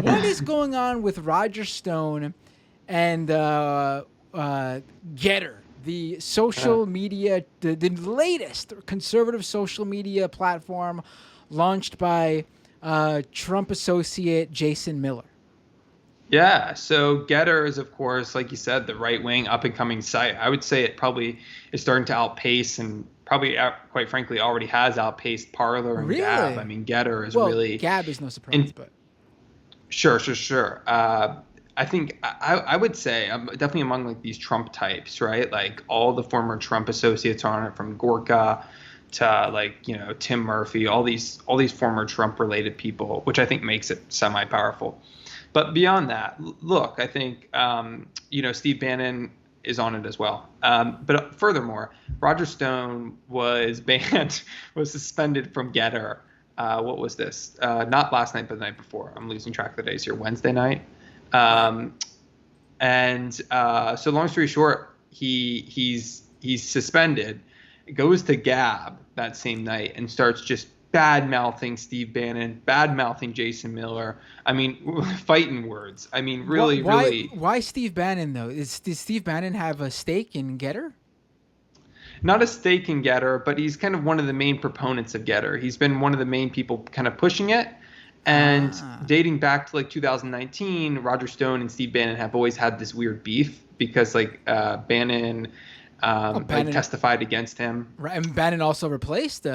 What is going on with Roger Stone and Gettr, the Uh, social media, the latest conservative social media platform launched by Trump associate Jason Miller? yeah, so Gettr is, of course, like you said, the right wing up and coming site. I would say it probably is starting to outpace and probably, quite frankly, already has outpaced Parler and Gab. I Really? mean, Gettr is Well, really Gab is no surprise, in. but Sure. I think I would say I'm definitely among like these Trump types, right? Like all the former Trump associates are on it, from Gorka to like Tim Murphy, all these former Trump related people, which I think makes it semi powerful. But beyond that, look, I think Steve Bannon is on it as well. But furthermore, Roger Stone was banned, was suspended from Gettr. What was this? Not last night, but the night before. I'm losing track of the days here. Wednesday night. right. Um, and so, long story short, he's suspended, goes to Gab that same night, and starts just bad mouthing Steve Bannon, bad mouthing Jason Miller. I mean, fighting words. I mean, What? really, really. Why Steve Bannon though? Does Steve Bannon have a stake in Gettr? Not a stake in Gettr, but he's kind of one of the main proponents of Gettr. He's been one of the main people kind of pushing it. And Ah. dating back to like 2019, Roger Stone and Steve Bannon have always had this weird beef because like Bannon Oh, like Bannon. testified against him. Right, and Bannon also replaced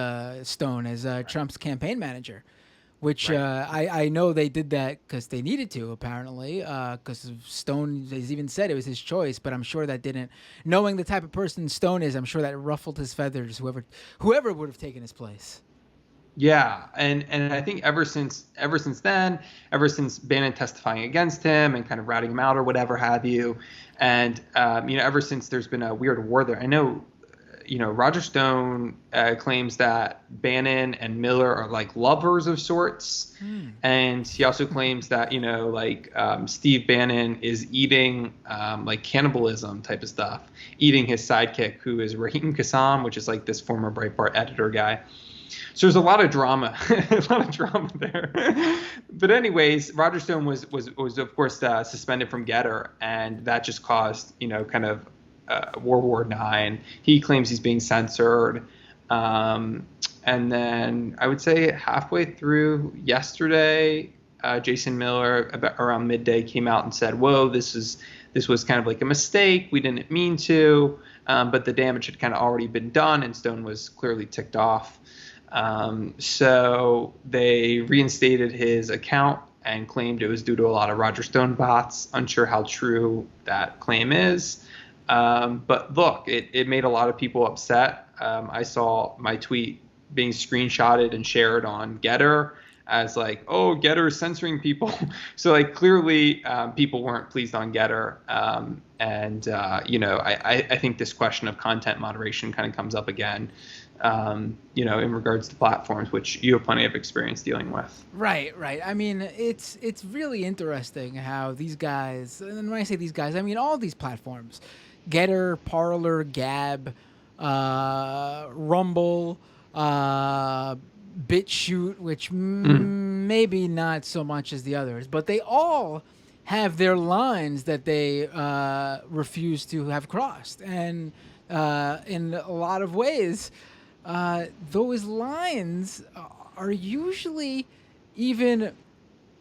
Stone as Right. Trump's campaign manager, which Right. I know they did that because they needed to, apparently, because Stone has even said it was his choice. But I'm sure that didn't, knowing the type of person Stone is, I'm sure that ruffled his feathers. Whoever would have taken his place. Yeah, and I think ever since then, ever since Bannon testifying against him and kind of ratting him out or whatever have you, and ever since there's been a weird war there. I know, Roger Stone claims that Bannon and Miller are like lovers of sorts, Hmm. and he also claims that Steve Bannon is eating like cannibalism type of stuff, eating his sidekick who is Raheem Kassam, which is like this former Breitbart editor guy. So there's a lot of drama, a lot of drama there. But anyways, Roger Stone was of course suspended from Gettr, and that just caused kind of World War IX. He claims he's being censored, and then I would say halfway through yesterday, Jason Miller about around midday came out and said, "Whoa, this was kind of like a mistake. We didn't mean to." But the damage had kind of already been done, and Stone was clearly ticked off. So they reinstated his account and claimed it was due to a lot of Roger Stone bots. Unsure how true that claim is. But look, it made a lot of people upset. I saw my tweet being screenshotted and shared on Gettr as like, oh, Gettr is censoring people. So like clearly people weren't pleased on Gettr. I think this question of content moderation kind of comes up again, in regards to platforms, which you have plenty of experience dealing with. Right, right. I mean, it's really interesting how these guys, and when I say these guys, I mean all these platforms, Gettr, Parler, Gab, Rumble, BitChute, which Mm, maybe not so much as the others, but they all have their lines that they refuse to have crossed, and in a lot of ways, those lines are usually even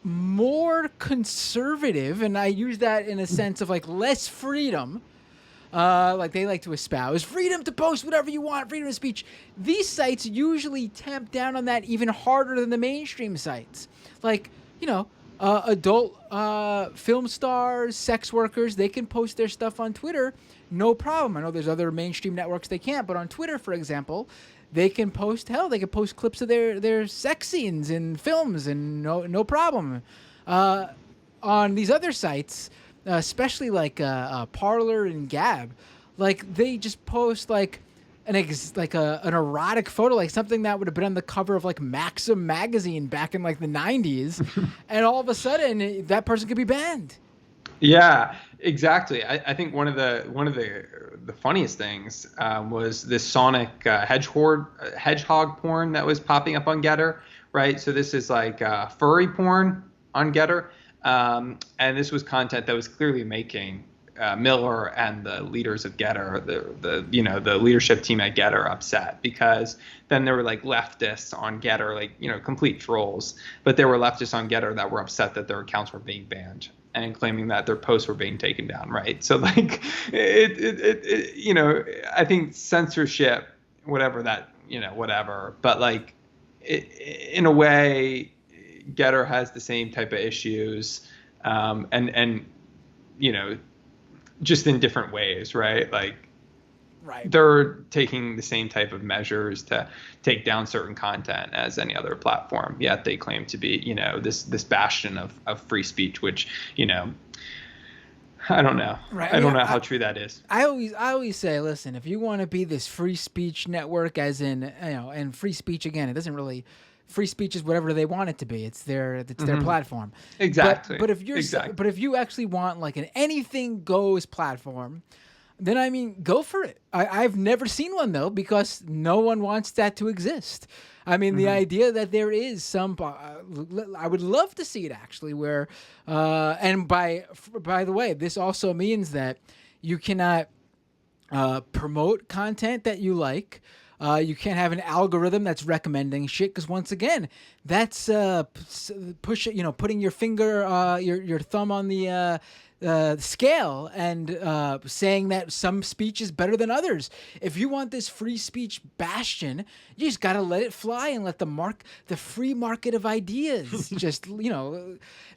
more conservative, and I use that in a sense of like less freedom. Like they like to espouse freedom to post whatever you want, freedom of speech. These sites usually tamp down on that even harder than the mainstream sites. Like, adult film stars, sex workers, they can post their stuff on Twitter, no problem. I know there's other mainstream networks they can't, but on Twitter, for example, they can post, hell, they can post clips of their sex scenes in films, and no problem. Uh, on these other sites, especially like Parler and Gab, like they just post like an erotic photo, like something that would have been on the cover of like Maxim magazine back in like the '90s, and all of a sudden that person could be banned. yeah, exactly. I think one of the funniest things was this Sonic hedgehog porn that was popping up on Gettr, right? So this is like furry porn on Gettr. And this was content that was clearly making Miller and the leaders of Gettr, the leadership team at Gettr, upset, because then there were like leftists on Gettr, like complete trolls, but there were leftists on Gettr that were upset that their accounts were being banned and claiming that their posts were being taken down, right? So like I think censorship, whatever that, whatever, but like in a way, Gettr has the same type of issues, and just in different ways, right? Like, Right. they're taking the same type of measures to take down certain content as any other platform. Yet they claim to be, this bastion of free speech, which, I don't know. Right. I don't know how true that is. I always say, listen, if you want to be this free speech network, as in, and free speech, again, it doesn't really, free speech is whatever they want it to be. It's their platform. Exactly. But if you actually want like an anything goes platform, then I mean, go for it. I've never seen one though, because no one wants that to exist. I mean, the idea that there is some, I would love to see it actually, where, and by the way, this also means that you cannot promote content that you like. You can't have an algorithm that's recommending shit, because once again, that's putting your finger, your thumb on the scale and saying that some speech is better than others. If you want this free speech bastion, you just gotta let it fly and let the free market of ideas just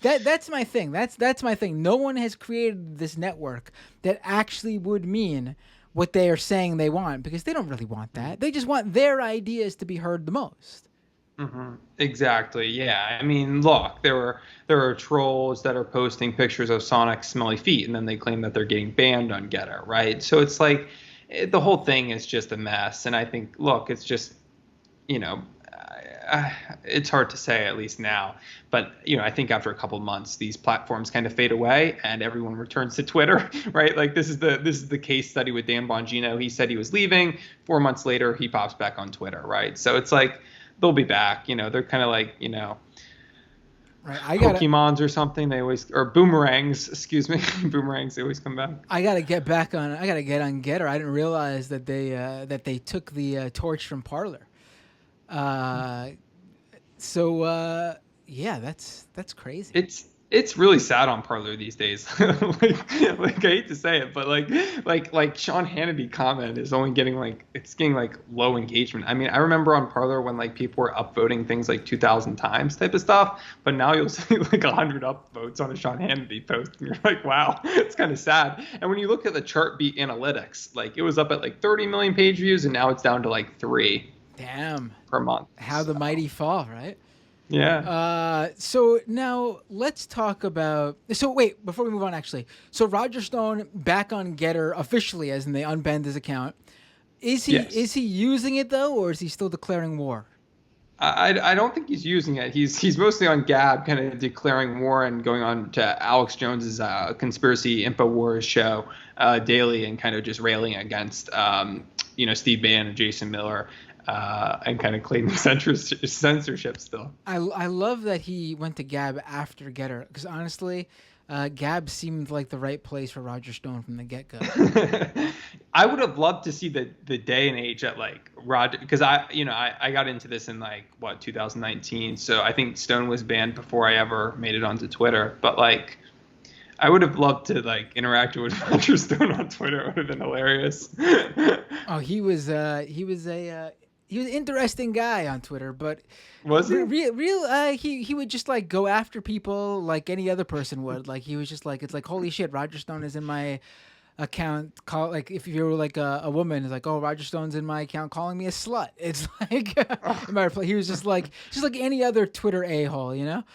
that's my thing. That's my thing. No one has created this network that actually would mean what they are saying they want, because they don't really want that. They just want their ideas to be heard the most. Exactly. Yeah. I mean, look, there are trolls that are posting pictures of Sonic's smelly feet, and then they claim that they're getting banned on Gettr, right? So it's like the whole thing is just a mess. And I think, look, it's just, it's hard to say, at least now, but I think after a couple of months, these platforms kind of fade away and everyone returns to Twitter, right? Like this is the case study with Dan Bongino. He said he was leaving. 4 months later, he pops back on Twitter, right? So it's like, they'll be back. They're kind of like, right. Pokemons or something. They always, or boomerangs, excuse me, boomerangs. They always come back. I gotta get on Gettr. I didn't realize that they took the torch from Parler. Yeah, that's crazy. It's really sad on Parler these days. like I hate to say it, but like Sean Hannity comment is only getting low engagement. I mean, I remember on Parler when like people were upvoting things like 2,000 times type of stuff, but now you'll see like 100 upvotes on a Sean Hannity post, and you're like, wow, it's kind of sad. And when you look at the Chartbeat analytics, like it was up at like 30 million page views, and now it's down to like 3. Damn. Per month. How the mighty fall, right? Yeah. So now let's talk about. So wait, before we move on, actually. So Roger Stone back on Gettr officially, as in they unbanned his account. Is he using it though, or is he still declaring war? I don't think he's using it. He's mostly on Gab, kind of declaring war and going on to Alex Jones's conspiracy InfoWars show daily, and kind of just railing against Steve Bannon and Jason Miller. And kind of claiming censorship still. I love that he went to Gab after Gettr, because honestly, Gab seemed like the right place for Roger Stone from the get-go. I would have loved to see the day and age at like Roger, because I got into this in 2019, so I think Stone was banned before I ever made it onto Twitter. But like, I would have loved to like interact with Roger Stone on Twitter. It would have been hilarious. Oh, he was an interesting guy on Twitter, but was he? He would just like go after people like any other person would. Like he was just like, it's like, holy shit, Roger Stone is in my account. Like if you were like a woman, it's like, oh, Roger Stone's in my account calling me a slut. It's like he was just like any other Twitter a-hole,